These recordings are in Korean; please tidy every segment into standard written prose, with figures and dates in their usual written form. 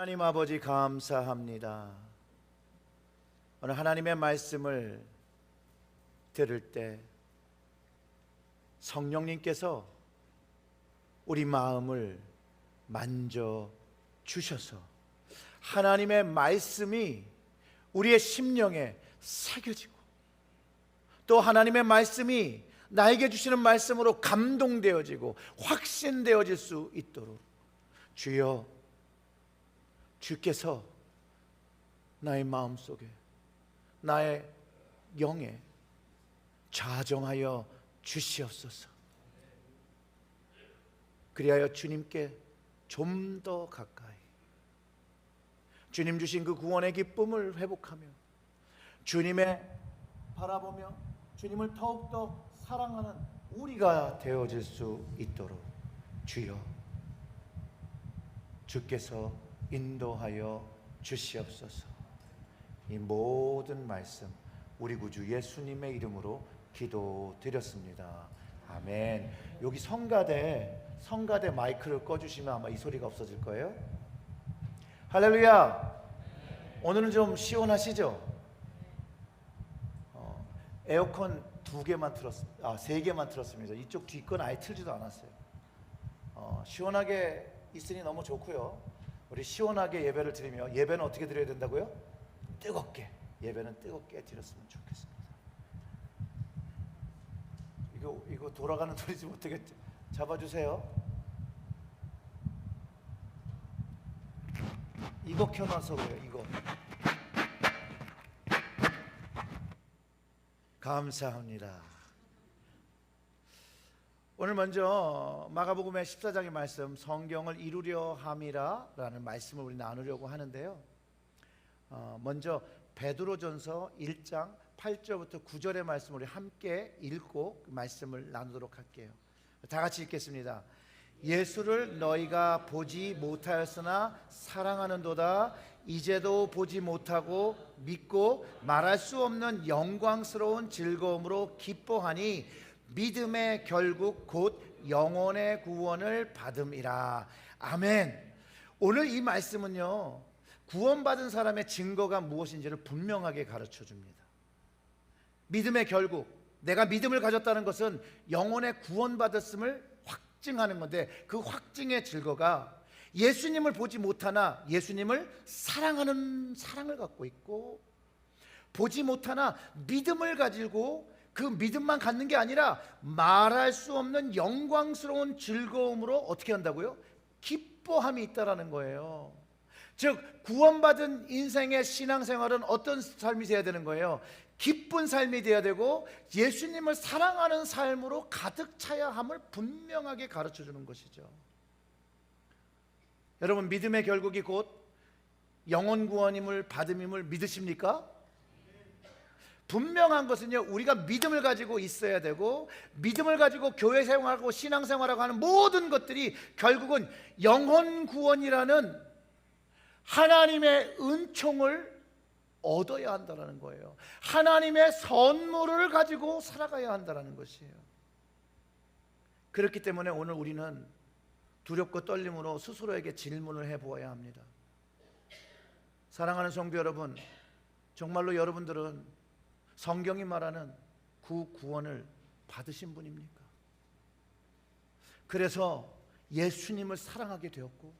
하나님 아버지 감사합니다. 오늘 하나님의 말씀을 들을 때 성령님께서 우리 마음을 만져 주셔서 하나님의 말씀이 우리의 심령에 새겨지고 또 하나님의 말씀이 나에게 주시는 말씀으로 감동되어지고 확신되어질 수 있도록 주여, 주께서 나의 마음속에 나의 영에 좌정하여 주시옵소서. 그리하여 주님께 좀 더 가까이 주님 주신 그 구원의 기쁨을 회복하며 주님의 바라보며 주님을 더욱더 사랑하는 우리가 되어질 수 있도록 주여, 주께서 인도하여 주시옵소서. 이 모든 말씀 우리 구주 예수님의 이름으로 기도드렸습니다. 아멘. 여기 성가대 마이크를 꺼주시면 아마 이 소리가 없어질 거예요. 할렐루야. 오늘은 좀 시원하시죠? 에어컨 3개만 틀었습니다. 이쪽 뒤 건 아예 틀지도 않았어요. 시원하게 있으니 너무 좋고요. 우리 시원하게 예배를 드리며, 예배는 어떻게 드려야 된다고요? 뜨겁게, 예배는 뜨겁게 드렸으면 좋겠습니다. 이거 돌아가는 소리지 못하게 잡아주세요. 이거 켜놔서 그래요. 이거 감사합니다. 오늘 먼저 마가복음의 14장의 말씀, 성경을 이루려 함이라 라는 말씀을 우리 나누려고 하는데요. 먼저 베드로전서 1장 8절부터 9절의 말씀을 우리 함께 읽고 그 말씀을 나누도록 할게요. 다 같이 읽겠습니다. 예수를 너희가 보지 못하였으나 사랑하는도다. 이제도 보지 못하고 믿고 말할 수 없는 영광스러운 즐거움으로 기뻐하니 믿음의 결국 곧 영혼의 구원을 받음이라. 아멘. 오늘 이 말씀은요, 구원받은 사람의 증거가 무엇인지를 분명하게 가르쳐 줍니다. 믿음의 결국, 내가 믿음을 가졌다는 것은 영혼의 구원받았음을 확증하는 건데, 그 확증의 증거가 예수님을 보지 못하나 예수님을 사랑하는 사랑을 갖고 있고, 보지 못하나 믿음을 가지고 그 믿음만 갖는 게 아니라 말할 수 없는 영광스러운 즐거움으로 어떻게 한다고요? 기뻐함이 있다라는 거예요. 즉 구원받은 인생의 신앙생활은 어떤 삶이 되어야 되는 거예요? 기쁜 삶이 되어야 되고 예수님을 사랑하는 삶으로 가득 차야 함을 분명하게 가르쳐주는 것이죠. 여러분, 믿음의 결국이 곧 영혼 구원임을 받음임을 믿으십니까? 분명한 것은요, 우리가 믿음을 가지고 있어야 되고 믿음을 가지고 교회 생활하고 신앙생활하고 하는 모든 것들이 결국은 영혼 구원이라는 하나님의 은총을 얻어야 한다는 거예요. 하나님의 선물을 가지고 살아가야 한다는 것이에요. 그렇기 때문에 오늘 우리는 두렵고 떨림으로 스스로에게 질문을 해보아야 합니다. 사랑하는 성도 여러분, 정말로 여러분들은 성경이 말하는 그 구원을 받으신 분입니까? 그래서 예수님을 사랑하게 되었고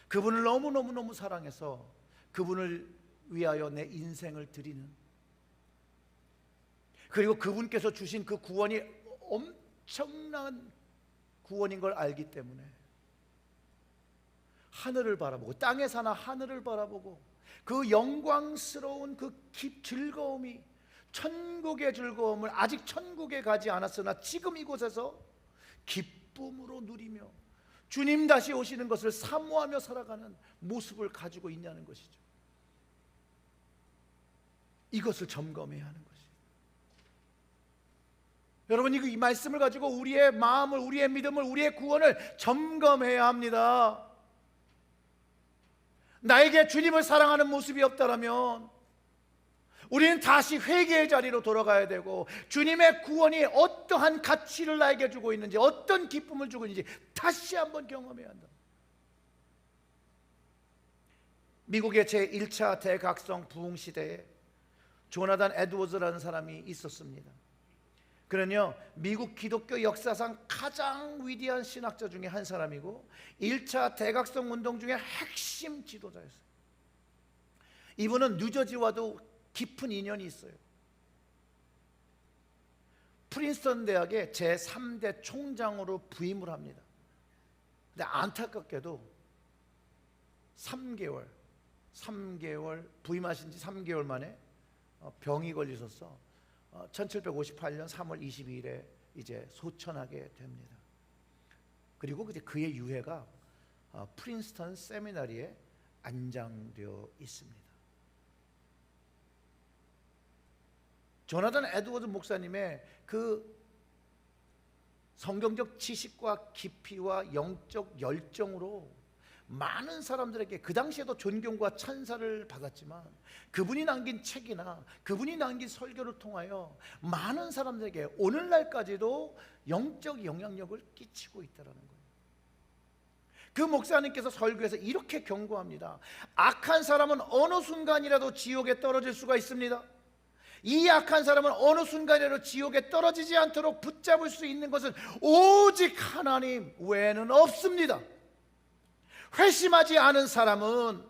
그분을 너무너무 사랑해서 그분을 위하여 내 인생을 드리는, 그리고 그분께서 주신 그 구원이 엄청난 구원인 걸 알기 때문에 하늘을 바라보고, 땅에 사나 하늘을 바라보고 그 영광스러운 그 즐거움이, 천국의 즐거움을 아직 천국에 가지 않았으나 지금 이곳에서 기쁨으로 누리며 주님 다시 오시는 것을 사모하며 살아가는 모습을 가지고 있냐는 것이죠. 이것을 점검해야 하는 것이죠. 여러분, 이 말씀을 가지고 우리의 마음을, 우리의 믿음을, 우리의 구원을 점검해야 합니다. 나에게 주님을 사랑하는 모습이 없다면 우리는 다시 회개의 자리로 돌아가야 되고, 주님의 구원이 어떠한 가치를 나에게 주고 있는지, 어떤 기쁨을 주고 있는지 다시 한번 경험해야 한다. 미국의 제1차 대각성 부흥 시대에 조나단 에드워즈라는 사람이 있었습니다. 그는요, 미국 기독교 역사상 가장 위대한 신학자 중에 한 사람이고 1차 대각성 운동 중에 핵심 지도자였어요. 이분은 뉴저지와도 깊은 인연이 있어요. 프린스턴 대학의 제3대 총장으로 부임을 합니다. 근데 안타깝게도 3개월 부임하신 지 3개월 만에 병이 걸리셔서 1758년 3월 22일에 이제 소천하게 됩니다. 그리고 이제 그의 유해가 프린스턴 세미나리에 안장되어 있습니다. 조나단 에드워즈 목사님의 그 성경적 지식과 깊이와 영적 열정으로 많은 사람들에게 그 당시에도 존경과 찬사를 받았지만 그분이 남긴 책이나 그분이 남긴 설교를 통하여 많은 사람들에게 오늘날까지도 영적 영향력을 끼치고 있다는 거예요. 그 목사님께서 설교에서 이렇게 경고합니다. 악한 사람은 어느 순간이라도 지옥에 떨어질 수가 있습니다. 이 악한 사람은 어느 순간이라도 지옥에 떨어지지 않도록 붙잡을 수 있는 것은 오직 하나님 외에는 없습니다. 회심하지 않은 사람은,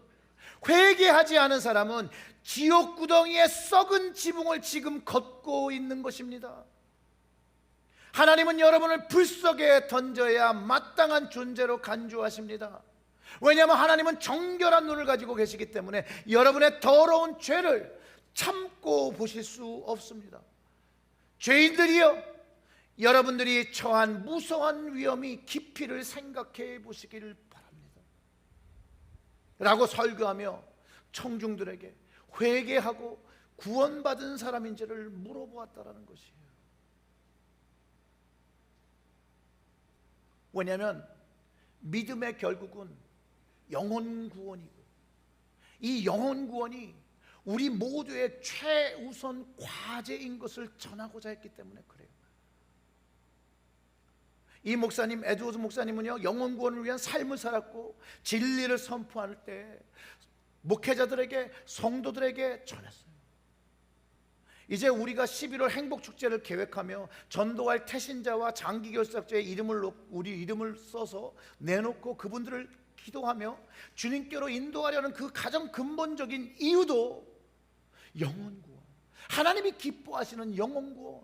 회개하지 않은 사람은 지옥 구덩이의 썩은 지붕을 지금 걷고 있는 것입니다. 하나님은 여러분을 불속에 던져야 마땅한 존재로 간주하십니다. 왜냐하면 하나님은 정결한 눈을 가지고 계시기 때문에 여러분의 더러운 죄를 참고 보실 수 없습니다. 죄인들이여, 여러분들이 처한 무서운 위험이 깊이를 생각해 보시기를 바랍니다 라고 설교하며 청중들에게 회개하고 구원받은 사람인지를 물어보았다라는 것이에요. 왜냐하면 믿음의 결국은 영혼 구원이고, 이 영혼 구원이 우리 모두의 최우선 과제인 것을 전하고자 했기 때문에 그래요. 이 목사님, 에드워즈 목사님은요, 영혼 구원을 위한 삶을 살았고 진리를 선포할 때 목회자들에게, 성도들에게 전했어요. 이제 우리가 11월 행복축제를 계획하며 전도할 태신자와 장기결석자의 우리 이름을 써서 내놓고 그분들을 기도하며 주님께로 인도하려는 그 가장 근본적인 이유도 영혼 구원, 하나님이 기뻐하시는 영혼 구원,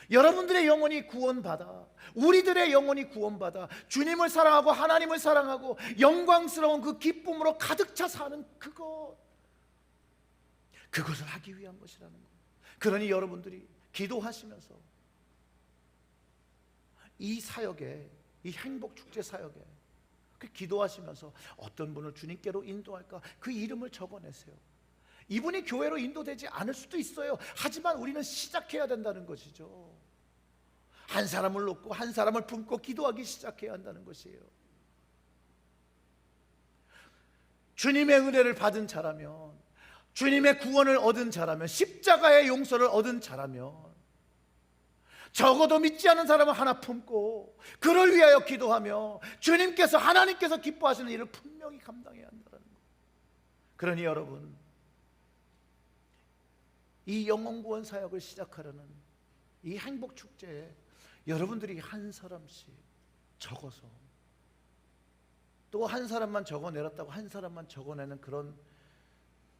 여러분들의 영혼이 구원받아, 우리들의 영혼이 구원받아 주님을 사랑하고 하나님을 사랑하고 영광스러운 그 기쁨으로 가득 차 사는 그것을 하기 위한 것이라는 거예요. 그러니 여러분들이 기도하시면서 이 사역에, 이 행복축제 사역에 기도하시면서 어떤 분을 주님께로 인도할까 그 이름을 적어내세요. 이분이 교회로 인도되지 않을 수도 있어요. 하지만 우리는 시작해야 된다는 것이죠. 한 사람을 놓고 한 사람을 품고 기도하기 시작해야 한다는 것이에요. 주님의 은혜를 받은 자라면, 주님의 구원을 얻은 자라면, 십자가의 용서를 얻은 자라면 적어도 믿지 않은 사람은 하나 품고 그를 위하여 기도하며 주님께서, 하나님께서 기뻐하시는 일을 분명히 감당해야 한다는 거예요. 그러니 여러분, 이 영혼구원 사역을 시작하려는 이 행복축제에 여러분들이 한 사람씩 적어서, 또 한 사람만 적어내렸다고 한 사람만 적어내는 그런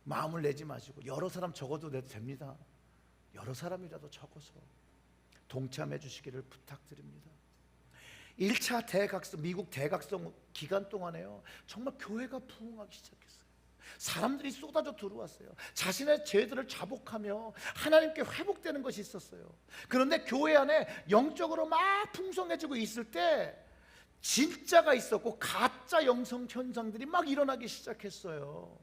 마음을 내지 마시고 여러 사람 적어도 내도 됩니다. 여러 사람이라도 적어서 동참해 주시기를 부탁드립니다. 1차 대각성, 미국 대각성 기간 동안에요, 정말 교회가 부흥하기 시작했어요. 사람들이 쏟아져 들어왔어요. 자신의 죄들을 자복하며 하나님께 회복되는 것이 있었어요. 그런데 교회 안에 영적으로 막 풍성해지고 있을 때 진짜가 있었고 가짜 영성 현상들이 막 일어나기 시작했어요.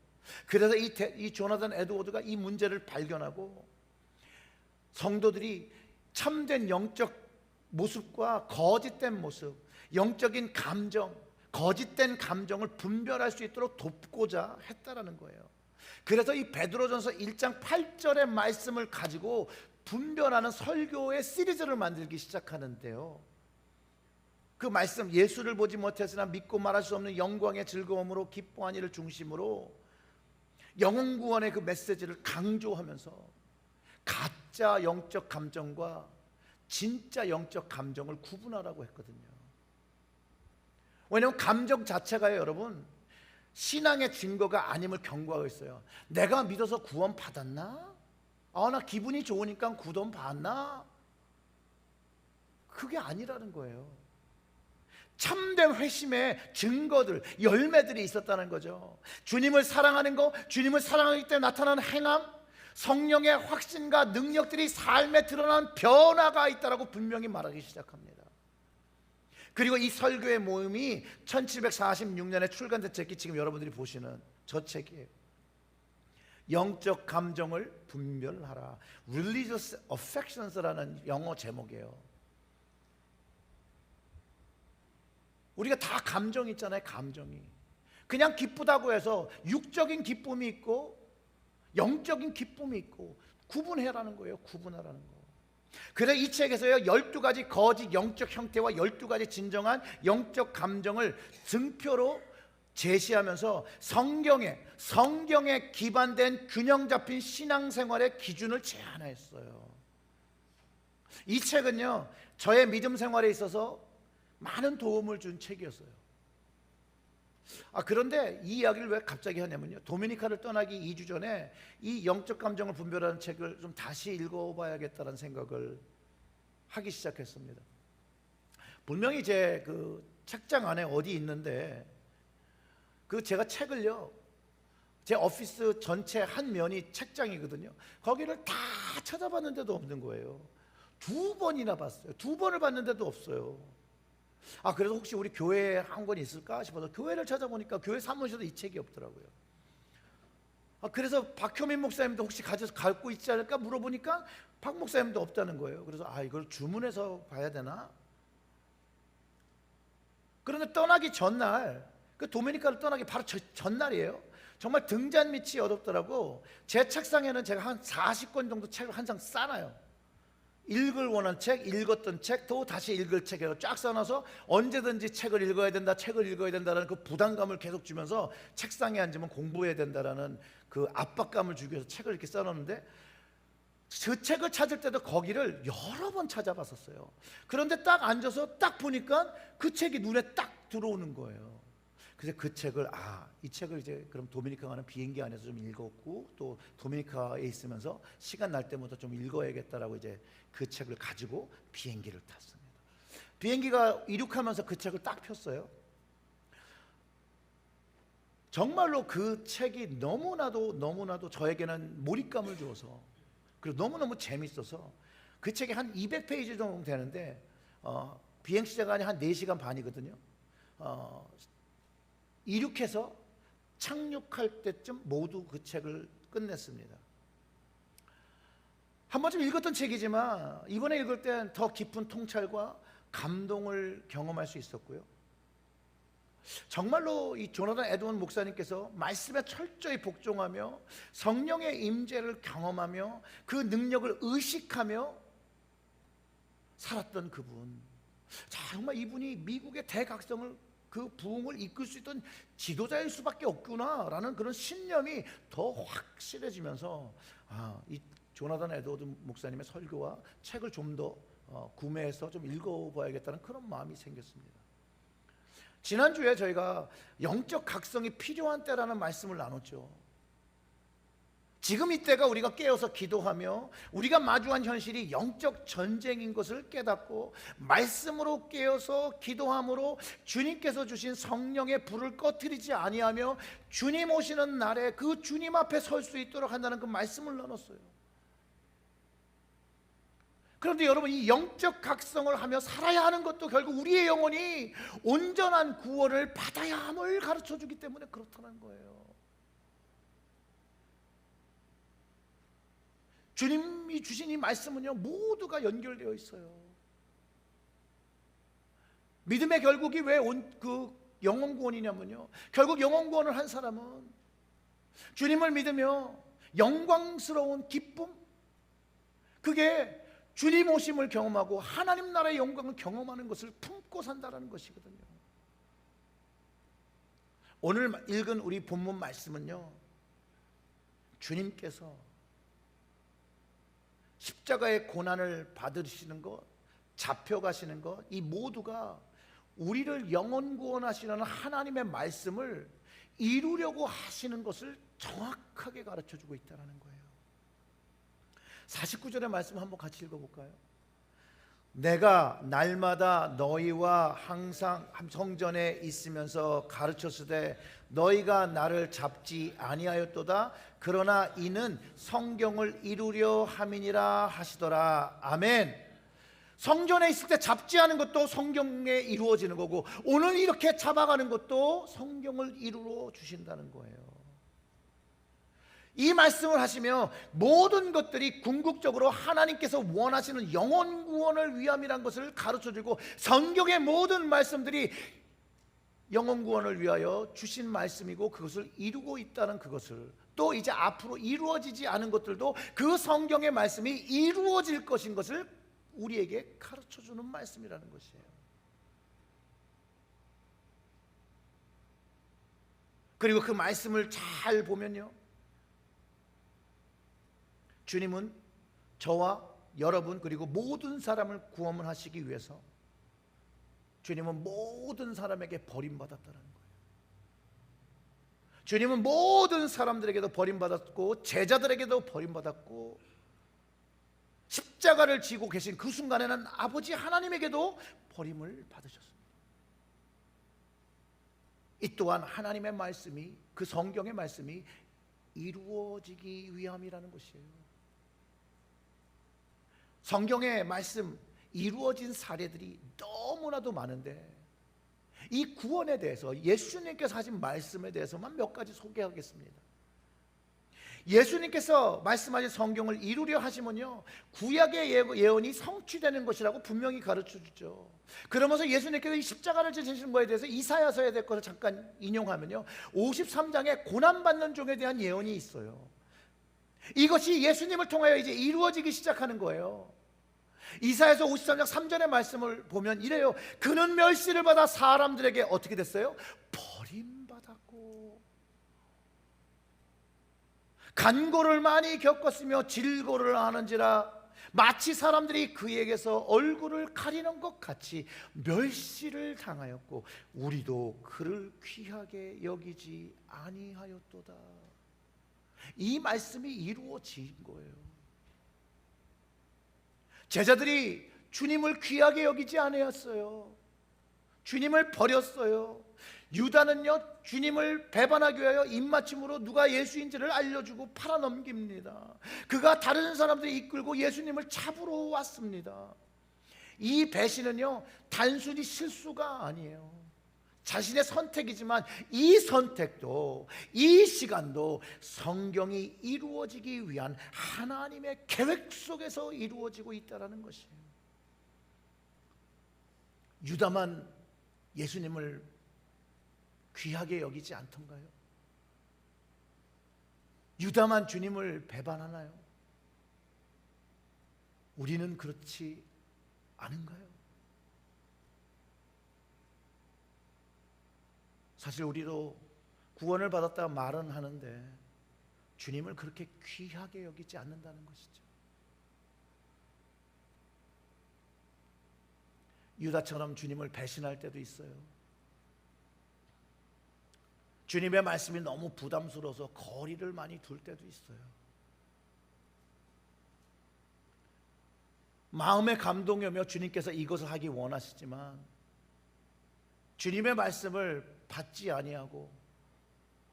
그래서 이 조나단 에드워드가 이 문제를 발견하고 성도들이 참된 영적 모습과 거짓된 모습, 영적인 감정, 거짓된 감정을 분별할 수 있도록 돕고자 했다라는 거예요. 그래서 이 베드로전서 1장 8절의 말씀을 가지고 분별하는 설교의 시리즈를 만들기 시작하는데요, 그 말씀, 예수를 보지 못했으나 믿고 말할 수 없는 영광의 즐거움으로 기뻐하니를 중심으로 영혼 구원의 그 메시지를 강조하면서 가짜 영적 감정과 진짜 영적 감정을 구분하라고 했거든요. 왜냐하면 감정 자체가요, 여러분, 신앙의 증거가 아님을 경고하고 있어요. 내가 믿어서 구원 받았나? 나 기분이 좋으니까 구원 받나? 그게 아니라는 거예요. 참된 회심의 증거들, 열매들이 있었다는 거죠. 주님을 사랑하는 거, 주님을 사랑하기 때문에 나타나는 행함, 성령의 확신과 능력들이 삶에 드러난 변화가 있다라고 분명히 말하기 시작합니다. 그리고 이 설교의 모임이 1746년에 출간된 책이 지금 여러분들이 보시는 저 책이에요. 영적 감정을 분별하라. Religious Affections라는 영어 제목이에요. 우리가 다 감정이 있잖아요. 감정이 그냥 기쁘다고 해서 육적인 기쁨이 있고 영적인 기쁨이 있고 구분해라는 거예요. 구분하라는 거. 그래서 이 책에서요 12가지 거짓 영적 형태와 12가지 진정한 영적 감정을 등표로 제시하면서 성경에 기반된 균형 잡힌 신앙생활의 기준을 제안했어요. 이 책은요 저의 믿음 생활에 있어서 많은 도움을 준 책이었어요. 그런데 이 이야기를 왜 갑자기 하냐면요, 도미니카를 떠나기 2주 전에 이 영적 감정을 분별하는 책을 좀 다시 읽어봐야겠다는 생각을 하기 시작했습니다. 분명히 제 그 책장 안에 어디 있는데 제가 책을요 제 오피스 전체 한 면이 책장이거든요. 거기를 다 찾아봤는데도 없는 거예요. 2번이나 봤어요. 2번을 봤는데도 없어요. 그래서 혹시 우리 교회에 한 권 있을까 싶어서 교회를 찾아보니까 교회 사무실에도 이 책이 없더라고요. 그래서 박효민 목사님도 혹시 갖고 있지 않을까 물어보니까 박 목사님도 없다는 거예요. 그래서 이걸 주문해서 봐야 되나? 그런데 떠나기 전날, 그 도미니카를 떠나기 바로 전날이에요. 정말 등잔 밑이 어둡더라고. 제 책상에는 제가 한 40권 정도 책을 한 장 싸놔요. 읽을 원한 책, 읽었던 책, 또 다시 읽을 책으로 쫙 써놔서 언제든지 책을 읽어야 된다라는 그 부담감을 계속 주면서 책상에 앉으면 공부해야 된다라는 그 압박감을 주기 위해서 책을 이렇게 써놓는데, 그 책을 찾을 때도 거기를 여러 번 찾아봤었어요. 그런데 딱 앉아서 딱 보니까 그 책이 눈에 딱 들어오는 거예요. 그래서 그 책을 이 책을 이제 그럼 도미니카 가는 비행기 안에서 좀 읽었고, 또 도미니카에 있으면서 시간 날 때마다 좀 읽어야겠다라고 이제 그 책을 가지고 비행기를 탔습니다. 비행기가 이륙하면서 그 책을 딱 폈어요. 정말로 그 책이 너무나도 저에게는 몰입감을 주어서, 그리고 너무너무 재밌어서, 그 책이 한 200페이지 정도 되는데 비행 시간이 한 4시간 반이거든요. 이륙해서 착륙할 때쯤 모두 그 책을 끝냈습니다. 한 번쯤 읽었던 책이지만 이번에 읽을 땐 더 깊은 통찰과 감동을 경험할 수 있었고요. 정말로 이 조나단 에드먼 목사님께서 말씀에 철저히 복종하며 성령의 임재를 경험하며 그 능력을 의식하며 살았던 그분, 정말 이분이 미국의 대각성을, 그 부흥을 이끌 수 있던 지도자일 수밖에 없구나라는 그런 신념이 더 확실해지면서 이 조나단 에드워드 목사님의 설교와 책을 좀 더 구매해서 좀 읽어봐야겠다는 그런 마음이 생겼습니다. 지난주에 저희가 영적 각성이 필요한 때라는 말씀을 나눴죠. 지금 이때가 우리가 깨어서 기도하며 우리가 마주한 현실이 영적 전쟁인 것을 깨닫고 말씀으로 깨어서 기도함으로 주님께서 주신 성령의 불을 꺼트리지 아니하며 주님 오시는 날에 그 주님 앞에 설 수 있도록 한다는 그 말씀을 나눴어요. 그런데 여러분, 이 영적 각성을 하며 살아야 하는 것도 결국 우리의 영혼이 온전한 구원을 받아야 함을 가르쳐주기 때문에 그렇다는 거예요. 주님이 주신 이 말씀은요 모두가 연결되어 있어요. 믿음의 결국이 왜 그 영혼 구원이냐면요, 결국 영혼 구원을 한 사람은 주님을 믿으며 영광스러운 기쁨, 그게 주님 오심을 경험하고 하나님 나라의 영광을 경험하는 것을 품고 산다는 것이거든요. 오늘 읽은 우리 본문 말씀은요, 주님께서 십자가의 고난을 받으시는 것, 잡혀가시는 것, 이 모두가 우리를 영원 구원하시는 하나님의 말씀을 이루려고 하시는 것을 정확하게 가르쳐주고 있다는 거예요. 49절의 말씀 한번 같이 읽어볼까요? 내가 날마다 너희와 항상 성전에 있으면서 가르쳤으되 너희가 나를 잡지 아니하였도다. 그러나 이는 성경을 이루려 함이니라 하시더라. 아멘. 성전에 있을 때 잡지 않은 것도 성경에 이루어지는 거고, 오늘 이렇게 잡아가는 것도 성경을 이루어 주신다는 거예요. 이 말씀을 하시며 모든 것들이 궁극적으로 하나님께서 원하시는 영원 구원을 위함이란 것을 가르쳐주고, 성경의 모든 말씀들이 영원 구원을 위하여 주신 말씀이고 그것을 이루고 있다는 그것을, 또 이제 앞으로 이루어지지 않은 것들도 그 성경의 말씀이 이루어질 것인 것을 우리에게 가르쳐주는 말씀이라는 것이에요. 그리고 그 말씀을 잘 보면요, 주님은 저와 여러분 그리고 모든 사람을 구원하시기 위해서 주님은 모든 사람에게 버림받았다는 거예요. 주님은 모든 사람들에게도 버림받았고 제자들에게도 버림받았고 십자가를 지고 계신 그 순간에는 아버지 하나님에게도 버림을 받으셨습니다. 이 또한 하나님의 말씀이, 그 성경의 말씀이 이루어지기 위함이라는 것이에요. 성경의 말씀 이루어진 사례들이 너무나도 많은데, 이 구원에 대해서 예수님께서 하신 말씀에 대해서만 몇 가지 소개하겠습니다. 예수님께서 말씀하신 성경을 이루려 하시면요, 구약의 예언이 성취되는 것이라고 분명히 가르쳐주죠. 그러면서 예수님께서 이 십자가를 지시는 것에 대해서 이사야서에 대한 것을 잠깐 인용하면요, 53장에 고난받는 종에 대한 예언이 있어요. 이것이 예수님을 통하여 이제 이루어지기 시작하는 거예요. 이사야서 53장 3절의 말씀을 보면 이래요. 그는 멸시를 받아 사람들에게 어떻게 됐어요? 버림받았고 간고를 많이 겪었으며 질고를 하는지라 마치 사람들이 그에게서 얼굴을 가리는 것 같이 멸시를 당하였고 우리도 그를 귀하게 여기지 아니하였도다. 이 말씀이 이루어진 거예요. 제자들이 주님을 귀하게 여기지 아니었어요. 주님을 버렸어요. 유다는요, 주님을 배반하기 위하여 입맞춤으로 누가 예수인지를 알려주고 팔아넘깁니다. 그가 다른 사람들이 이끌고 예수님을 잡으러 왔습니다. 이 배신은요, 단순히 실수가 아니에요. 자신의 선택이지만 이 선택도, 이 시간도 성경이 이루어지기 위한 하나님의 계획 속에서 이루어지고 있다는 것이에요. 유다만 예수님을 귀하게 여기지 않던가요? 유다만 주님을 배반하나요? 우리는 그렇지 않은가요? 사실 우리도 구원을 받았다 말은 하는데 주님을 그렇게 귀하게 여기지 않는다는 것이죠. 유다처럼 주님을 배신할 때도 있어요. 주님의 말씀이 너무 부담스러워서 거리를 많이 둘 때도 있어요. 마음의 감동이 오며 주님께서 이것을 하기 원하시지만 주님의 말씀을 받지 아니하고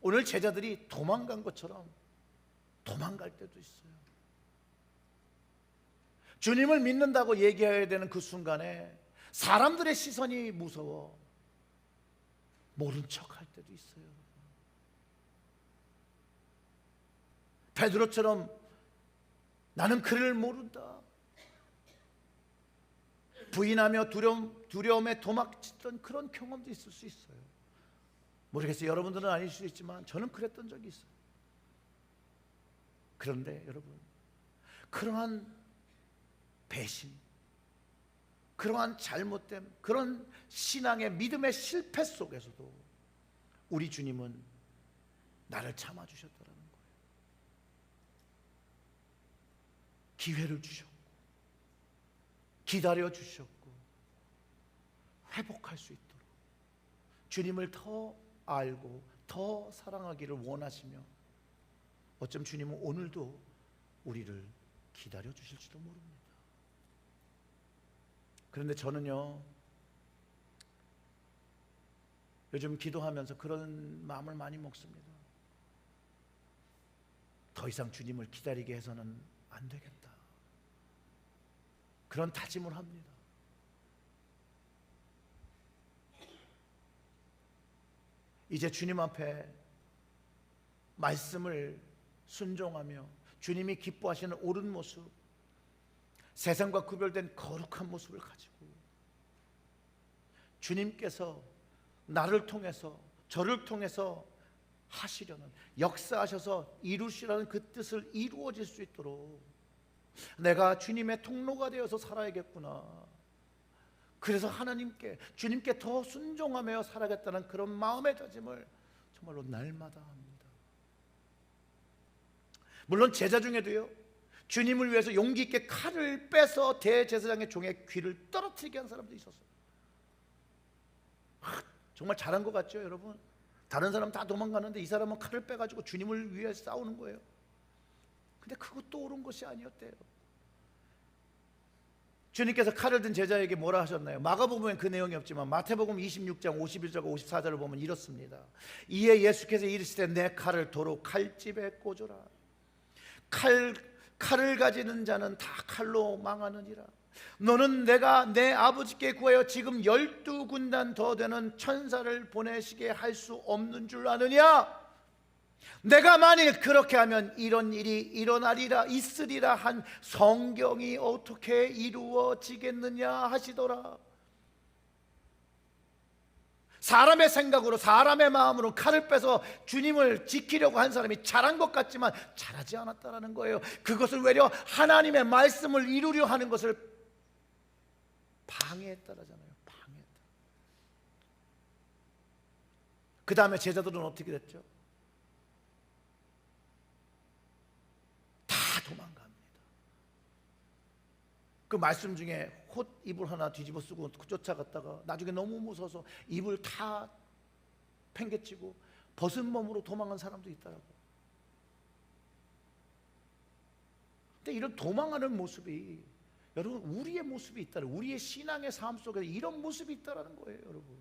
오늘 제자들이 도망간 것처럼 도망갈 때도 있어요. 주님을 믿는다고 얘기해야 되는 그 순간에 사람들의 시선이 무서워 모른 척 할 때도 있어요. 베드로처럼 나는 그를 모른다, 부인하며 두려움에 도망치던 그런 경험도 있을 수 있어요. 모르겠어요. 여러분들은 아닐 수 있지만 저는 그랬던 적이 있어요. 그런데 여러분, 그러한 배신, 그러한 잘못됨, 그런 신앙의 믿음의 실패 속에서도 우리 주님은 나를 참아주셨더라는 거예요. 기회를 주셨고 기다려주셨고 회복할 수 있도록 주님을 더 알고 더 사랑하기를 원하시며, 어쩜 주님은 오늘도 우리를 기다려 주실지도 모릅니다. 그런데 저는요, 요즘 기도하면서 그런 마음을 많이 먹습니다. 더 이상 주님을 기다리게 해서는 안 되겠다, 그런 다짐을 합니다. 이제 주님 앞에 말씀을 순종하며 주님이 기뻐하시는 옳은 모습, 세상과 구별된 거룩한 모습을 가지고 주님께서 나를 통해서 저를 통해서 하시려는, 역사하셔서 이루시라는 그 뜻을 이루어질 수 있도록 내가 주님의 통로가 되어서 살아야겠구나, 그래서 하나님께 주님께 더 순종하며 살아야겠다는 그런 마음의 다짐을 정말로 날마다 합니다. 물론 제자 중에도요, 주님을 위해서 용기 있게 칼을 빼서 대제사장의 종의 귀를 떨어뜨리게 한 사람도 있었어요. 정말 잘한 것 같죠, 여러분? 다른 사람 다 도망가는데 이 사람은 칼을 빼가지고 주님을 위해 싸우는 거예요. 근데 그것도 옳은 것이 아니었대요. 주님께서 칼을 든 제자에게 뭐라 하셨나요? 마가복음엔 그 내용이 없지만 마태복음 26장 51절과 54절을 보면 이렇습니다. 이에 예수께서 이르시되 내 칼을 도로 칼집에 꽂으라. 칼을 가지는 자는 다 칼로 망하느니라. 너는 내가 내 아버지께 구하여 지금 12군단 더 되는 천사를 보내시게 할 수 없는 줄 아느냐? 내가 만일 그렇게 하면 이런 일이 일어나리라 있으리라 한 성경이 어떻게 이루어지겠느냐 하시더라. 사람의 생각으로 사람의 마음으로 칼을 빼서 주님을 지키려고 한 사람이 잘한 것 같지만 잘하지 않았다라는 거예요. 그것을 외려 하나님의 말씀을 이루려 하는 것을 방해했다라잖아요. 방해했다. 그 다음에 제자들은 어떻게 됐죠? 다 도망갑니다. 그 말씀 중에 헛 이불 하나 뒤집어 쓰고 쫓아갔다가 나중에 너무 무서워서 이불 다 팽개치고 벗은 몸으로 도망한 사람도 있더라고요. 근데 이런 도망하는 모습이, 여러분, 우리의 모습이 있다는, 우리의 신앙의 삶 속에 이런 모습이 있다는 거예요, 여러분.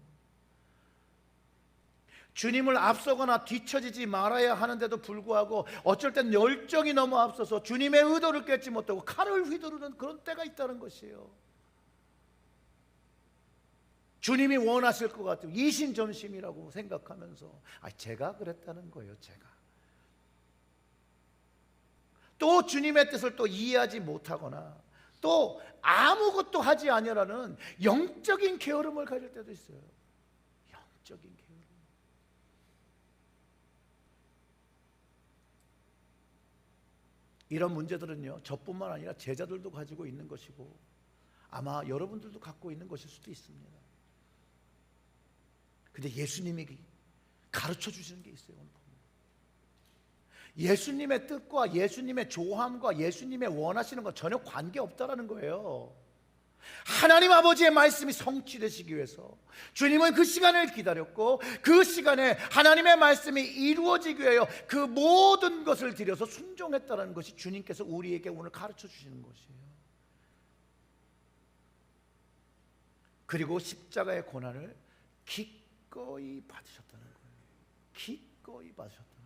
주님을 앞서거나 뒤처지지 말아야 하는데도 불구하고 어쩔 땐 열정이 너무 앞서서 주님의 의도를 꿰지 못하고 칼을 휘두르는 그런 때가 있다는 것이에요. 주님이 원하실 것 같아요. 이신전심이라고 생각하면서 제가 그랬다는 거예요. 제가 또 주님의 뜻을 또 이해하지 못하거나 또 아무것도 하지 아니라는 영적인 게으름을 가질 때도 있어요. 영적인 게으름. 이런 문제들은요, 저뿐만 아니라 제자들도 가지고 있는 것이고 아마 여러분들도 갖고 있는 것일 수도 있습니다. 근데 예수님이 가르쳐 주시는 게 있어요. 오늘 보면 예수님의 뜻과 예수님의 조함과 예수님의 원하시는 건 전혀 관계없다라는 거예요. 하나님 아버지의 말씀이 성취되시기 위해서 주님은 그 시간을 기다렸고 그 시간에 하나님의 말씀이 이루어지기 위하여 그 모든 것을 들여서 순종했다는 것이 주님께서 우리에게 오늘 가르쳐 주시는 것이에요. 그리고 십자가의 고난을 기꺼이 받으셨다는 거예요. 기꺼이 받으셨다는 거예요.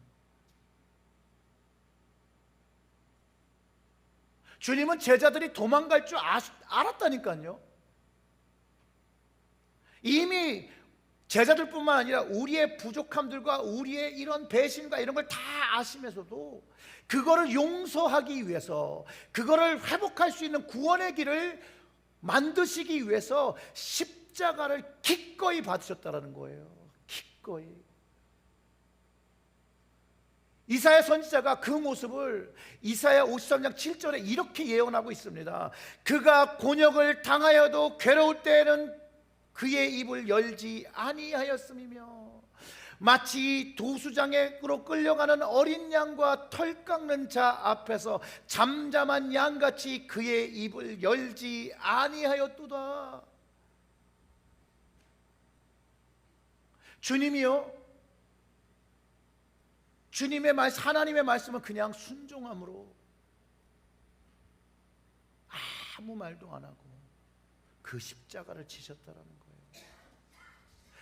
주님은 제자들이 도망갈 줄 알았다니까요. 이미 제자들뿐만 아니라 우리의 부족함들과 우리의 이런 배신과 이런 걸 다 아시면서도 그거를 용서하기 위해서, 그거를 회복할 수 있는 구원의 길을 만드시기 위해서 십자가를 기꺼이 받으셨다는 거예요. 기꺼이. 이사야 선지자가 그 모습을 이사야 53장 7절에 이렇게 예언하고 있습니다. 그가 곤욕을 당하여도 괴로울 때에는 그의 입을 열지 아니하였음이며, 마치 도수장으로 끌려가는 어린 양과 털 깎는 자 앞에서 잠잠한 양같이 그의 입을 열지 아니하였도다. 주님이요, 주님의 말씀, 하나님의 말씀은 그냥 순종함으로 아무 말도 안 하고 그 십자가를 지셨다라는 거예요.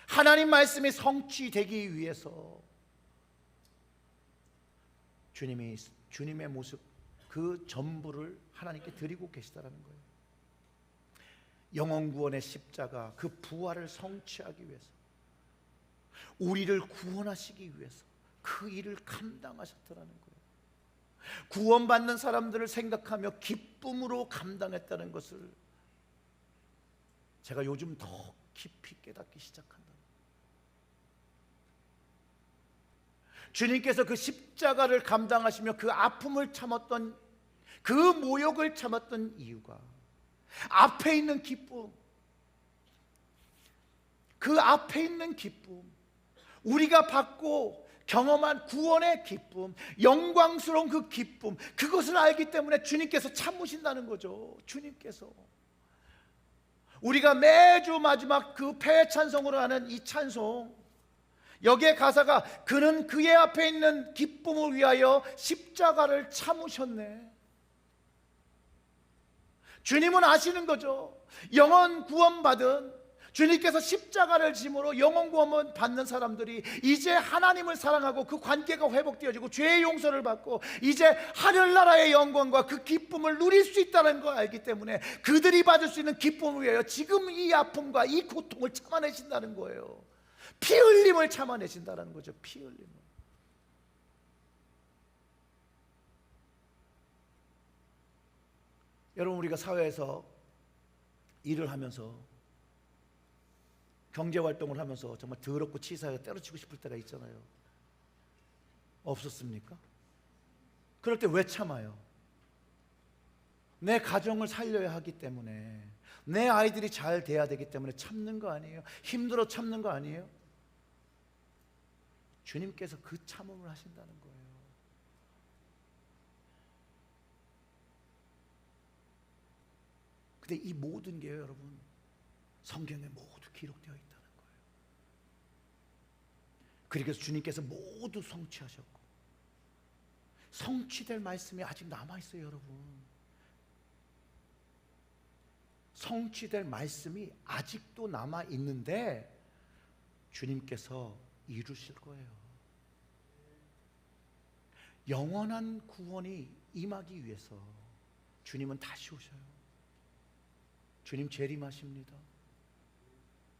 하나님 말씀이 성취되기 위해서 주님이 주님의 모습 그 전부를 하나님께 드리고 계시다라는 거예요. 영혼 구원의 십자가, 그 부활을 성취하기 위해서, 우리를 구원하시기 위해서 그 일을 감당하셨다는 거예요. 구원받는 사람들을 생각하며 기쁨으로 감당했다는 것을 제가 요즘 더 깊이 깨닫기 시작한다. 주님께서 그 십자가를 감당하시며 그 아픔을 참았던, 그 모욕을 참았던 이유가 앞에 있는 기쁨, 그 앞에 있는 기쁨, 우리가 받고 경험한 구원의 기쁨, 영광스러운 그 기쁨, 그것을 알기 때문에 주님께서 참으신다는 거죠. 주님께서 우리가 매주 마지막 그 폐 찬송으로 하는 이 찬송, 여기에 가사가 그는 그의 앞에 있는 기쁨을 위하여 십자가를 참으셨네. 주님은 아시는 거죠. 영혼 구원받은, 주님께서 십자가를 짐으로 영혼 구원 받는 사람들이 이제 하나님을 사랑하고 그 관계가 회복되어지고 죄의 용서를 받고 이제 하늘나라의 영광과 그 기쁨을 누릴 수 있다는 걸 알기 때문에 그들이 받을 수 있는 기쁨을 위하여 지금 이 아픔과 이 고통을 참아내신다는 거예요. 피 흘림을 참아내신다는 거죠. 피 흘림을. 여러분, 우리가 사회에서 일을 하면서, 경제활동을 하면서 정말 더럽고 치사하게 때려치고 싶을 때가 있잖아요. 없었습니까? 그럴 때 왜 참아요? 내 가정을 살려야 하기 때문에, 내 아이들이 잘 돼야 되기 때문에 참는 거 아니에요? 힘들어 참는 거 아니에요? 주님께서 그 참음을 하신다는 거예요. 근데 이 모든 게요, 여러분, 성경에 모두 기록되어 있다는 거예요. 그래서 주님께서 모두 성취하셨고, 성취될 말씀이 아직 남아있어요, 여러분. 성취될 말씀이 아직도 남아있는데 주님께서 이루실 거예요. 영원한 구원이 임하기 위해서 주님은 다시 오셔요. 주님 재림하십니다.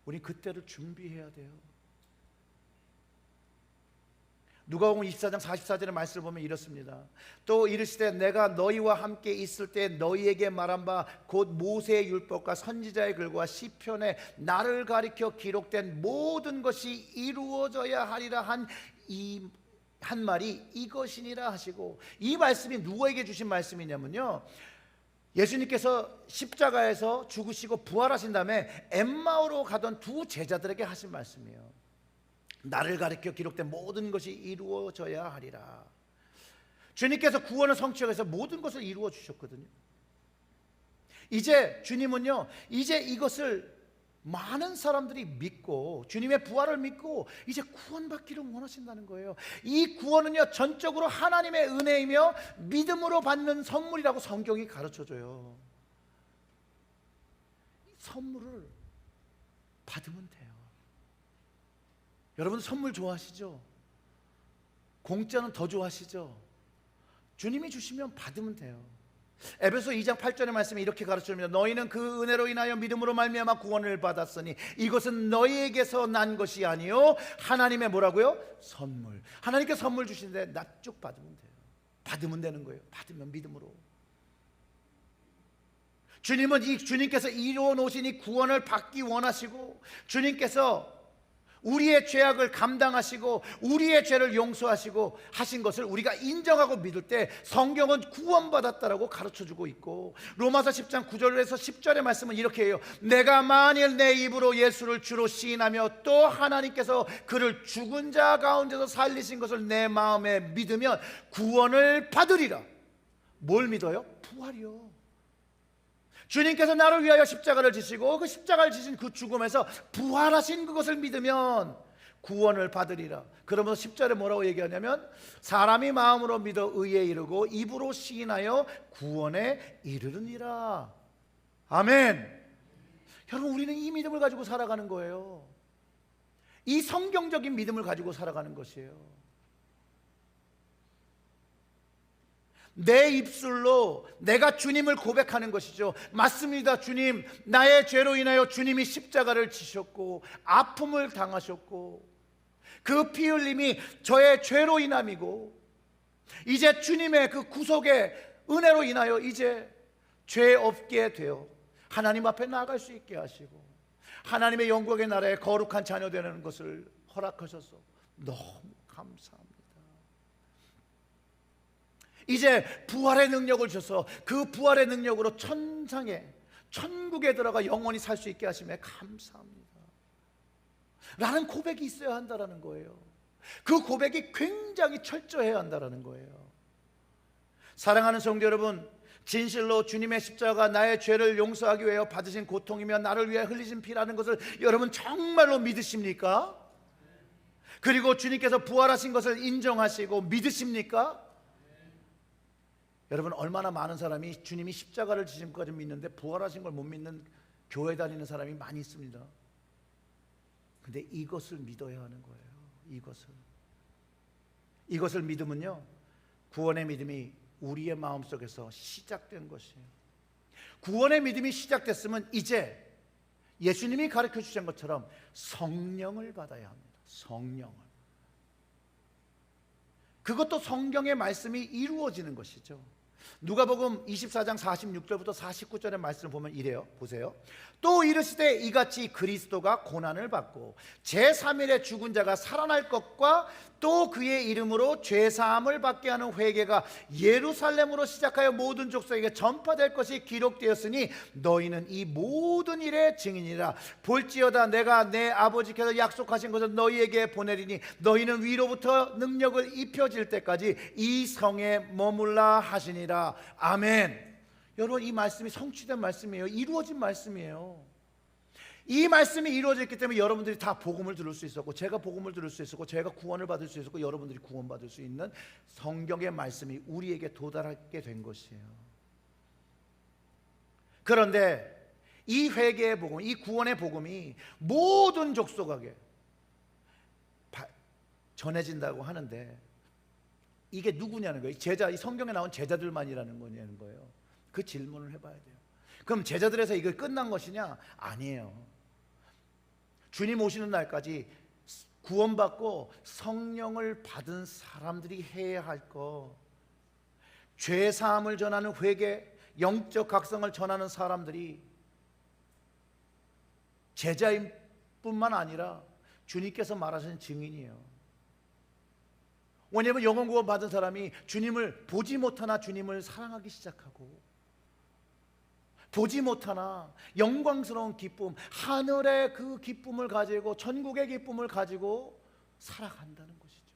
우린 그때를 준비해야 돼요. 누가복음 24장 44절의 말씀을 보면 이렇습니다. 또 이르시되 내가 너희와 함께 있을 때 너희에게 말한 바 곧 모세의 율법과 선지자의 글과 시편에 나를 가리켜 기록된 모든 것이 이루어져야 하리라 한 말이 이것이니라 하시고, 이 말씀이 누구에게 주신 말씀이냐면요, 예수님께서 십자가에서 죽으시고 부활하신 다음에 엠마오로 가던 두 제자들에게 하신 말씀이에요. 나를 가리켜 기록된 모든 것이 이루어져야 하리라. 주님께서 구원을 성취해서 모든 것을 이루어 주셨거든요. 이제 주님은요, 이제 이것을 많은 사람들이 믿고 주님의 부활을 믿고 이제 구원받기를 원하신다는 거예요. 이 구원은요, 전적으로 하나님의 은혜이며 믿음으로 받는 선물이라고 성경이 가르쳐줘요. 선물을 받으면 돼요. 여러분, 선물 좋아하시죠? 공짜는 더 좋아하시죠? 주님이 주시면 받으면 돼요. 에베소 2장 8절의 말씀이 이렇게 가르쳐줍니다. 너희는 그 은혜로 인하여 믿음으로 말미암아 구원을 받았으니 이것은 너희에게서 난 것이 아니요 하나님의 뭐라고요? 선물. 하나님께 선물 주시는데 납죽 받으면 돼요. 받으면 되는 거예요. 받으면 믿음으로. 주님은 주님께서 이루어 놓으신 이 구원을 받기 원하시고, 주님께서 우리의 죄악을 감당하시고 우리의 죄를 용서하시고 하신 것을 우리가 인정하고 믿을 때 성경은 구원받았다라고 가르쳐주고 있고, 로마서 10장 9절에서 10절의 말씀은 이렇게 해요. 내가 만일 내 입으로 예수를 주로 시인하며 또 하나님께서 그를 죽은 자 가운데서 살리신 것을 내 마음에 믿으면 구원을 받으리라. 뭘 믿어요? 부활이요. 주님께서 나를 위하여 십자가를 지시고 그 십자가를 지신 그 죽음에서 부활하신 그것을 믿으면 구원을 받으리라. 그러면서 10절에 뭐라고 얘기하냐면 사람이 마음으로 믿어 의에 이르고 입으로 시인하여 구원에 이르느니라. 아멘. 여러분, 우리는 이 믿음을 가지고 살아가는 거예요. 이 성경적인 믿음을 가지고 살아가는 것이에요. 내 입술로 내가 주님을 고백하는 것이죠. 맞습니다. 주님, 나의 죄로 인하여 주님이 십자가를 지셨고 아픔을 당하셨고 그 피 흘림이 저의 죄로 인함이고, 이제 주님의 그 구속의 은혜로 인하여 이제 죄 없게 되어 하나님 앞에 나아갈 수 있게 하시고 하나님의 영광의 나라에 거룩한 자녀 되는 것을 허락하셔서 너무 감사합니다. 이제 부활의 능력을 주셔서 그 부활의 능력으로 천국에 들어가 영원히 살 수 있게 하심에 감사합니다 라는 고백이 있어야 한다는 거예요. 그 고백이 굉장히 철저해야 한다는 거예요. 사랑하는 성도 여러분, 진실로 주님의 십자가가 나의 죄를 용서하기 위하여 받으신 고통이며 나를 위해 흘리신 피라는 것을 여러분 정말로 믿으십니까? 그리고 주님께서 부활하신 것을 인정하시고 믿으십니까? 여러분, 얼마나 많은 사람이 주님이 십자가를 지신 것까지 믿는데 부활하신 걸 못 믿는 교회 다니는 사람이 많이 있습니다. 근데 이것을 믿어야 하는 거예요. 이것을 믿으면요, 구원의 믿음이 우리의 마음속에서 시작된 것이에요. 구원의 믿음이 시작됐으면 이제 예수님이 가르쳐 주신 것처럼 성령을 받아야 합니다. 성령을. 그것도 성경의 말씀이 이루어지는 것이죠. 누가복음 24장 46절부터 49절의 말씀을 보면 이래요. 보세요. 또 이르시되 이같이 그리스도가 고난을 받고 제3일에 죽은 자가 살아날 것과 또 그의 이름으로 죄사함을 받게 하는 회개가 예루살렘으로 시작하여 모든 족속에게 전파될 것이 기록되었으니 너희는 이 모든 일의 증인이라. 볼지어다 내가 내 아버지께서 약속하신 것을 너희에게 보내리니 너희는 위로부터 능력을 입혀질 때까지 이 성에 머물라 하시니라. 아멘. 여러분, 이 말씀이 성취된 말씀이에요. 이루어진 말씀이에요. 이 말씀이 이루어졌기 때문에 여러분들이 다 복음을 들을 수 있었고, 제가 복음을 들을 수 있었고, 제가 구원을 받을 수 있었고, 여러분들이 구원받을 수 있는 성경의 말씀이 우리에게 도달하게 된 것이에요. 그런데 이 회개의 복음, 이 구원의 복음이 모든 족속에게 전해진다고 하는데 이게 누구냐는 거예요. 이 성경에 나온 제자들만이라는 거예요. 그 질문을 해봐야 돼요. 그럼 제자들에서 이거 끝난 것이냐? 아니에요. 주님 오시는 날까지 구원받고 성령을 받은 사람들이 해야 할 거, 죄사함을 전하는 회개, 영적 각성을 전하는 사람들이 제자인 뿐만 아니라 주님께서 말하신 증인이에요. 왜냐하면 영원 구원 받은 사람이 주님을 보지 못하나 주님을 사랑하기 시작하고, 보지 못하나 영광스러운 기쁨, 하늘의 그 기쁨을 가지고, 천국의 기쁨을 가지고 살아간다는 것이죠.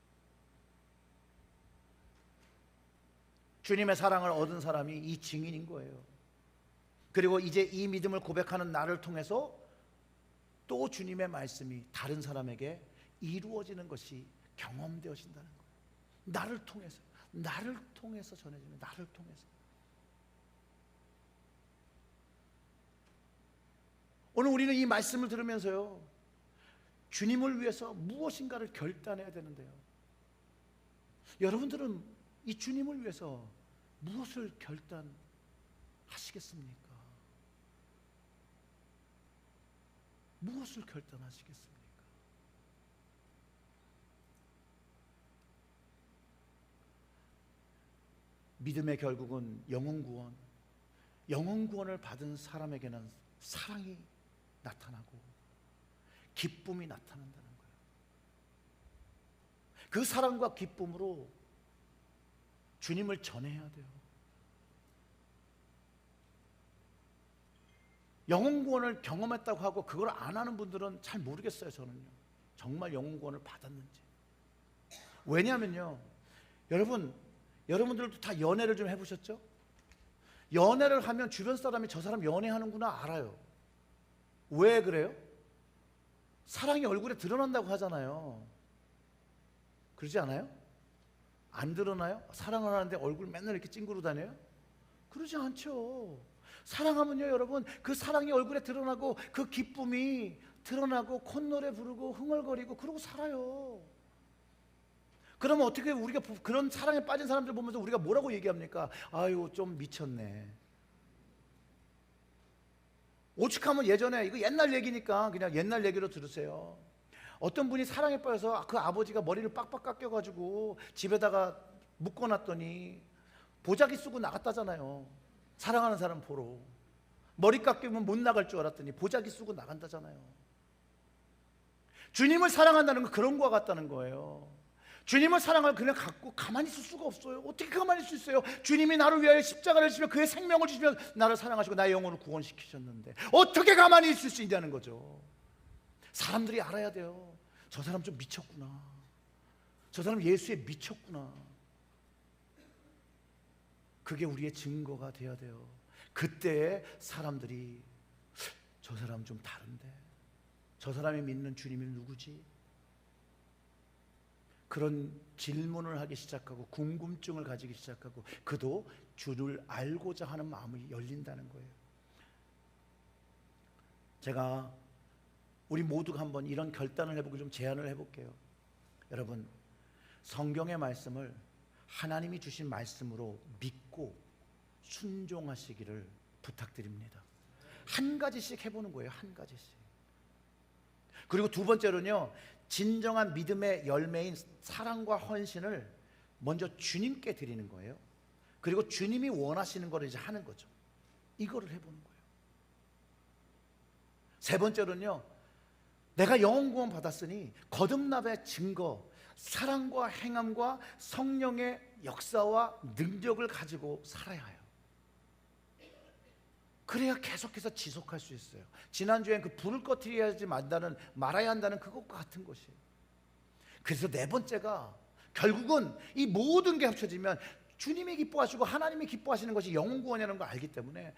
주님의 사랑을 얻은 사람이 이 증인인 거예요. 그리고 이제 이 믿음을 고백하는 나를 통해서 또 주님의 말씀이 다른 사람에게 이루어지는 것이 경험되어진다는 거예요. 나를 통해서 전해지는, 나를 통해서. 오늘 우리는 이 말씀을 들으면서요, 주님을 위해서 무엇인가를 결단해야 되는데요, 여러분들은 이 주님을 위해서 무엇을 결단하시겠습니까? 무엇을 결단하시겠습니까? 믿음의 결국은 영혼 구원을 받은 사람에게는 사랑이 나타나고 기쁨이 나타난다는 거예요. 그 사랑과 기쁨으로 주님을 전해야 돼요. 영혼 구원을 경험했다고 하고 그걸 안 하는 분들은 잘 모르겠어요. 저는요, 정말 영혼 구원을 받았는지. 왜냐하면요, 여러분들도 다 연애를 좀 해보셨죠? 연애를 하면 주변 사람이 저 사람 연애하는구나 알아요. 왜 그래요? 사랑이 얼굴에 드러난다고 하잖아요. 그러지 않아요? 안 드러나요? 사랑을 하는데 얼굴 맨날 이렇게 찡그러 다녀요? 그러지 않죠. 사랑하면요, 여러분, 그 사랑이 얼굴에 드러나고 그 기쁨이 드러나고 콧노래 부르고 흥얼거리고 그러고 살아요. 그러면 어떻게 우리가 그런 사랑에 빠진 사람들 보면서 우리가 뭐라고 얘기합니까? 아유, 좀 미쳤네. 오죽하면 예전에, 이거 옛날 얘기니까 그냥 옛날 얘기로 들으세요. 어떤 분이 사랑에 빠져서 그 아버지가 머리를 빡빡 깎여가지고 집에다가 묶어놨더니 보자기 쓰고 나갔다잖아요. 사랑하는 사람 보러. 머리 깎이면 못 나갈 줄 알았더니 보자기 쓰고 나간다잖아요. 주님을 사랑한다는 건 그런 거와 같다는 거예요. 주님을 사랑을 그냥 갖고 가만히 있을 수가 없어요. 어떻게 가만히 있을 수 있어요? 주님이 나를 위하여 십자가를 지시며 그의 생명을 주시며 나를 사랑하시고 나의 영혼을 구원시키셨는데 어떻게 가만히 있을 수 있냐는 거죠. 사람들이 알아야 돼요. 저 사람 좀 미쳤구나. 저 사람 예수에 미쳤구나. 그게 우리의 증거가 돼야 돼요. 그때 사람들이 저 사람 좀 다른데, 저 사람이 믿는 주님이 누구지? 그런 질문을 하기 시작하고 궁금증을 가지기 시작하고 그도 주를 알고자 하는 마음이 열린다는 거예요. 제가 우리 모두가 한번 이런 결단을 해보고 좀 제안을 해볼게요. 여러분, 성경의 말씀을 하나님이 주신 말씀으로 믿고 순종하시기를 부탁드립니다. 한 가지씩 해보는 거예요. 한 가지씩. 그리고 두 번째로는요, 진정한 믿음의 열매인 사랑과 헌신을 먼저 주님께 드리는 거예요. 그리고 주님이 원하시는 거를 이제 하는 거죠. 이거를 해보는 거예요. 세 번째로는요, 내가 영혼 구원 받았으니 거듭남의 증거, 사랑과 행함과 성령의 역사와 능력을 가지고 살아야 해요. 그래야 계속해서 지속할 수 있어요. 지난주엔 그 불을 꺼트려야지 말아야 한다는 그것과 같은 것이에요. 그래서 네 번째가 결국은 이 모든 게 합쳐지면 주님이 기뻐하시고 하나님이 기뻐하시는 것이 영혼 구원이라는 걸 알기 때문에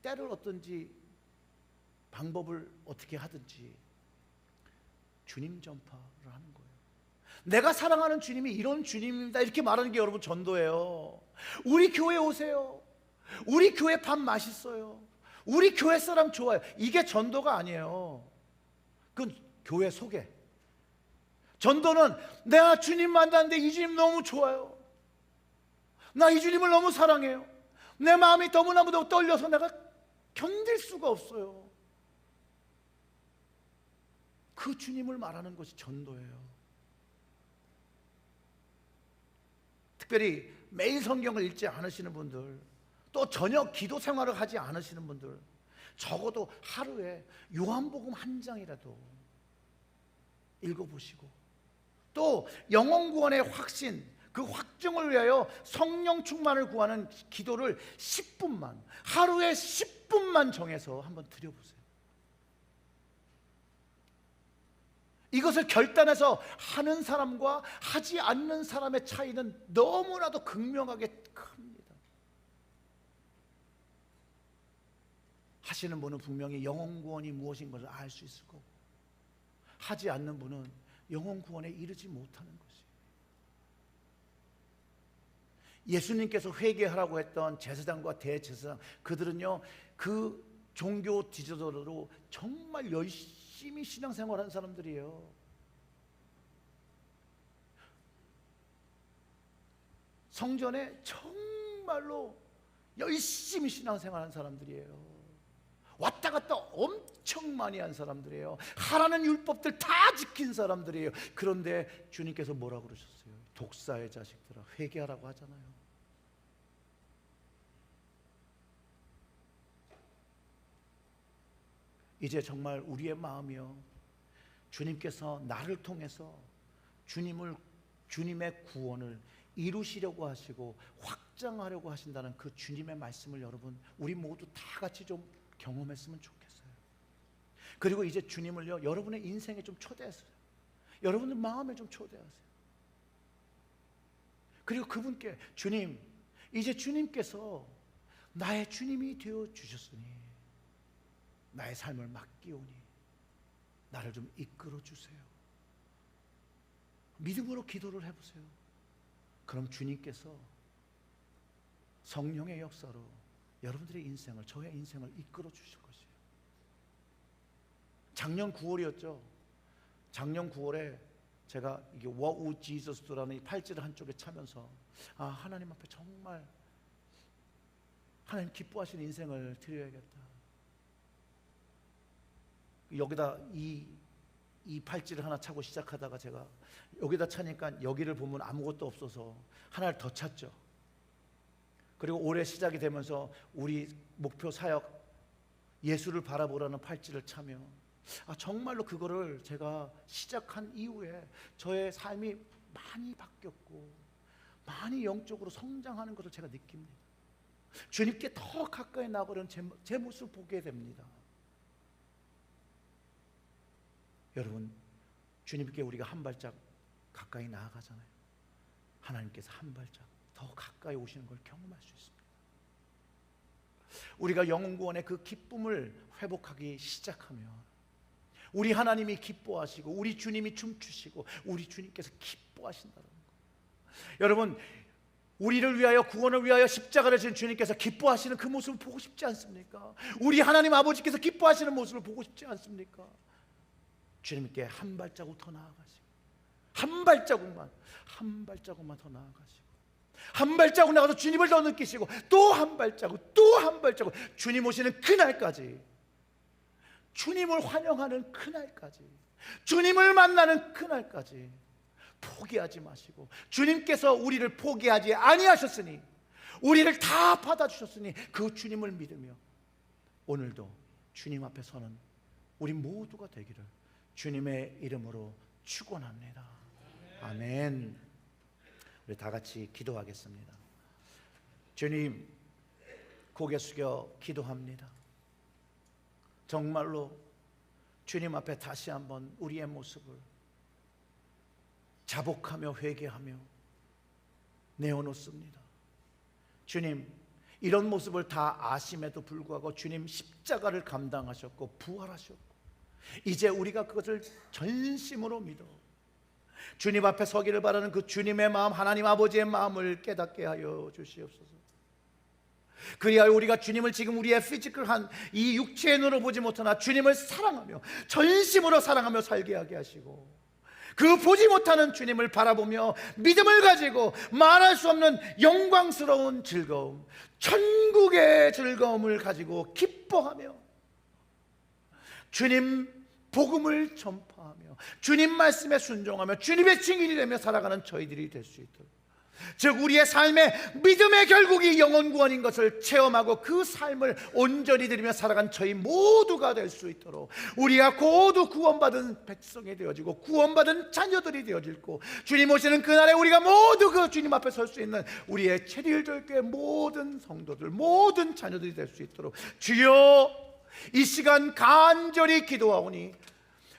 때를 어떤지 방법을 어떻게 하든지 주님 전파를 하는 거예요. 내가 사랑하는 주님이 이런 주님입니다 이렇게 말하는 게 여러분 전도예요. 우리 교회 오세요. 우리 교회 밥 맛있어요. 우리 교회 사람 좋아요. 이게 전도가 아니에요. 그건 교회 소개. 전도는 내가 주님 만났는데 이 주님 너무 좋아요. 나 이 주님을 너무 사랑해요. 내 마음이 너무나도 떨려서 내가 견딜 수가 없어요. 그 주님을 말하는 것이 전도예요. 특별히 매일 성경을 읽지 않으시는 분들, 또 전혀 기도 생활을 하지 않으시는 분들, 적어도 하루에 요한복음 한 장이라도 읽어보시고, 또 영혼 구원의 확신, 그 확증을 위하여 성령 충만을 구하는 기도를 10분만, 하루에 10분만 정해서 한번 드려보세요. 이것을 결단해서 하는 사람과 하지 않는 사람의 차이는 너무나도 극명하게 큽니다. 하시는 분은 분명히 영혼 구원이 무엇인 것을 알 수 있을 거고, 하지 않는 분은 영혼 구원에 이르지 못하는 것이에요. 예수님께서 회개하라고 했던 제사장과 대제사장, 그들은요 그 종교 지도자로 정말 열심히 신앙생활하는 사람들이에요. 성전에 정말로 열심히 신앙생활하는 사람들이에요. 왔다 갔다 엄청 많이 한 사람들이에요. 하라는 율법들 다 지킨 사람들이에요. 그런데 주님께서 뭐라고 그러셨어요? 독사의 자식들아, 회개하라고 하잖아요. 이제 정말 우리의 마음이요, 주님께서 나를 통해서 주님의 구원을 이루시려고 하시고 확장하려고 하신다는 그 주님의 말씀을 여러분 우리 모두 다 같이 좀 경험했으면 좋겠어요. 그리고 이제 주님을요 여러분의 인생에 좀 초대하세요. 여러분들 마음에 좀 초대하세요. 그리고 그분께 주님, 이제 주님께서 나의 주님이 되어 주셨으니 나의 삶을 맡기오니 나를 좀 이끌어 주세요. 믿음으로 기도를 해보세요. 그럼 주님께서 성령의 역사로 여러분들의 인생을, 저의 인생을 이끌어 주실 것이에요. 작년 9월이었죠. 작년 9월에 제가 이게 What would Jesus do라는 이 팔찌를 한쪽에 차면서 하나님 앞에 정말 하나님 기뻐하시는 인생을 드려야겠다. 여기다 이 팔찌를 하나 차고 시작하다가 제가 여기다 차니까 여기를 보면 아무것도 없어서 하나를 더 찼죠. 그리고 올해 시작이 되면서 우리 목표 사역 예수를 바라보라는 팔찌를 차며 정말로 그거를 제가 시작한 이후에 저의 삶이 많이 바뀌었고 많이 영적으로 성장하는 것을 제가 느낍니다. 주님께 더 가까이 나가려는 제 모습을 보게 됩니다. 여러분, 주님께 우리가 한 발짝 가까이 나아가잖아요. 하나님께서 한 발짝 더 가까이 오시는 걸 경험할 수 있습니다. 우리가 영혼구원의 그 기쁨을 회복하기 시작하면 우리 하나님이 기뻐하시고 우리 주님이 춤추시고 우리 주님께서 기뻐하신다는 거예요. 여러분, 우리를 위하여 구원을 위하여 십자가를 지신 주님께서 기뻐하시는 그 모습을 보고 싶지 않습니까? 우리 하나님 아버지께서 기뻐하시는 모습을 보고 싶지 않습니까? 주님께 한 발자국 더 나아가시고 한 발자국만 더 나아가시고 한 발자국 나가서 주님을 더 느끼시고 또 한 발자국 주님 오시는 그날까지, 주님을 환영하는 그날까지, 주님을 만나는 그날까지 포기하지 마시고, 주님께서 우리를 포기하지 아니하셨으니 우리를 다 받아주셨으니 그 주님을 믿으며 오늘도 주님 앞에 서는 우리 모두가 되기를 주님의 이름으로 축원합니다. 아멘. 우리 다 같이 기도하겠습니다. 주님, 고개 숙여 기도합니다. 정말로 주님 앞에 다시 한번 우리의 모습을 자복하며 회개하며 내어놓습니다. 주님, 이런 모습을 다 아심에도 불구하고 주님 십자가를 감당하셨고 부활하셨고 이제 우리가 그것을 전심으로 믿어 주님 앞에 서기를 바라는 그 주님의 마음, 하나님 아버지의 마음을 깨닫게 하여 주시옵소서. 그리하여 우리가 주님을 지금 우리의 피지컬한 이 육체의 눈으로 보지 못하나 주님을 사랑하며 전심으로 사랑하며 살게 하게 하시고, 그 보지 못하는 주님을 바라보며 믿음을 가지고 말할 수 없는 영광스러운 즐거움, 천국의 즐거움을 가지고 기뻐하며 주님 복음을 전파하며 주님 말씀에 순종하며 주님의 증인이 되며 살아가는 저희들이 될 수 있도록, 즉 우리의 삶의 믿음의 결국이 영혼 구원인 것을 체험하고 그 삶을 온전히 드리며 살아간 저희 모두가 될 수 있도록 우리가 모두 구원받은 백성이 되어지고 구원받은 자녀들이 되어지고, 주님 오시는 그날에 우리가 모두 그 주님 앞에 설 수 있는 우리의 체리일절교의 모든 성도들, 모든 자녀들이 될 수 있도록 주여 이 시간 간절히 기도하오니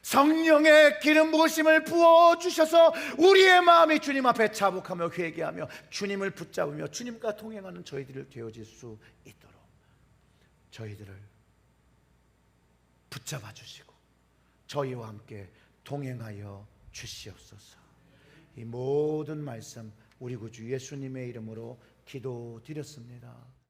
성령의 기름 부으심을 부어주셔서 우리의 마음이 주님 앞에 자복하며 회개하며 주님을 붙잡으며 주님과 동행하는 저희들을 되어질 수 있도록 저희들을 붙잡아 주시고 저희와 함께 동행하여 주시옵소서. 이 모든 말씀 우리 구주 예수님의 이름으로 기도드렸습니다.